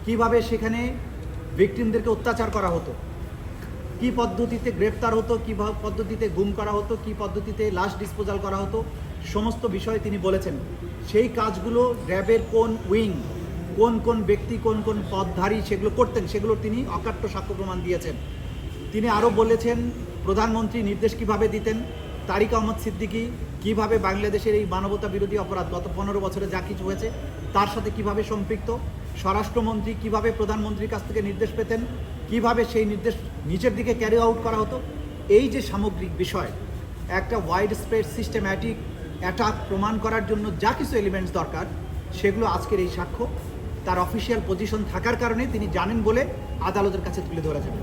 কিভাবে সেখানে ভিকটিমদেরকে অত্যাচার করা হতো, কি পদ্ধতিতে গ্রেপ্তার হতো, কী পদ্ধতিতে গুম করা হতো, কি পদ্ধতিতে লাশ ডিসপোজাল করা হতো, সমস্ত বিষয়ে তিনি বলেছেন। সেই কাজগুলো র্যাবের কোন উইং, কোন কোন ব্যক্তি, কোন কোন পদধারী সেগুলো করতেন, সেগুলো তিনি অকাট্য সাক্ষ্য প্রমাণ দিয়েছেন। তিনি আরও বলেছেন প্রধানমন্ত্রী নির্দেশ কিভাবে দিতেন, তারিক আহমদ সিদ্দিকী কিভাবে বাংলাদেশের এই মানবতা বিরোধী অপরাধ গত 15 বছরে যা কিছু হয়েছে তার সাথে কিভাবে সম্পৃক্ত, স্বরাষ্ট্রমন্ত্রী কিভাবে প্রধানমন্ত্রীর কাছ থেকে নির্দেশ পেতেন, কিভাবে সেই নির্দেশ নিচের দিকে ক্যারি আউট করা হতো। এই যে সামগ্রিক বিষয়, একটা ওয়াইড স্প্রেড সিস্টেম্যাটিক অ্যাটাক প্রমাণ করার জন্য যা কিছু এলিমেন্টস দরকার, সেগুলো আজকের এই সাক্ষ্য তার অফিসিয়াল পজিশন থাকার কারণে তিনি জানেন বলে আদালতের কাছে তুলে ধরেছেন।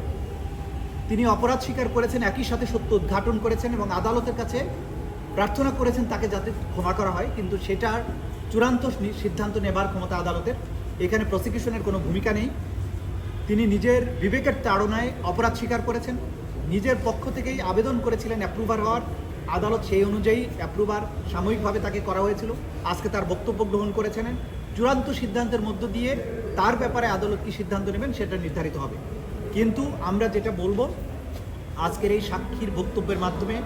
তিনি অপরাধ স্বীকার করেছেন, একই সাথে সত্য উদ্ঘাটন করেছেন এবং আদালতের কাছে প্রার্থনা করেছেন তাকে যাতে ক্ষমা করা হয়, কিন্তু সেটার চূড়ান্ত সিদ্ধান্ত নেবার ক্ষমতা আদালতের। এখানে প্রসিকিউশনের কোনো ভূমিকা নেই। তিনি নিজের বিবেকের তাড়নায় অপরাধ স্বীকার করেছেন, নিজের পক্ষ থেকেই আবেদন করেছিলেন অ্যাপ্রুভার হওয়ার, আদালত সেই অনুযায়ী অ্যাপ্রুভার সাময়িকভাবে তাকে করা হয়েছিল। আজকে তার বক্তব্য গ্রহণ করেছেন। চূড়ান্ত সিদ্ধান্তের মধ্য দিয়ে তার ব্যাপারে আদালত কী সিদ্ধান্ত নেবেন সেটা নির্ধারিত হবে। কিন্তু আমরা যেটা বলবো, আজকের এই সাক্ষীর বক্তব্যের মাধ্যমে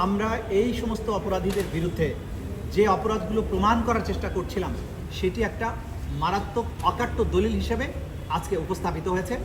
আমরা এই সমস্ত অপরাধীদের বিরুদ্ধে যে অপরাধগুলো প্রমাণ করার চেষ্টা করছিলাম সেটি একটা মারাত্মক অকাট্য দলিল হিসেবে আজকে উপস্থাপিত হয়েছে।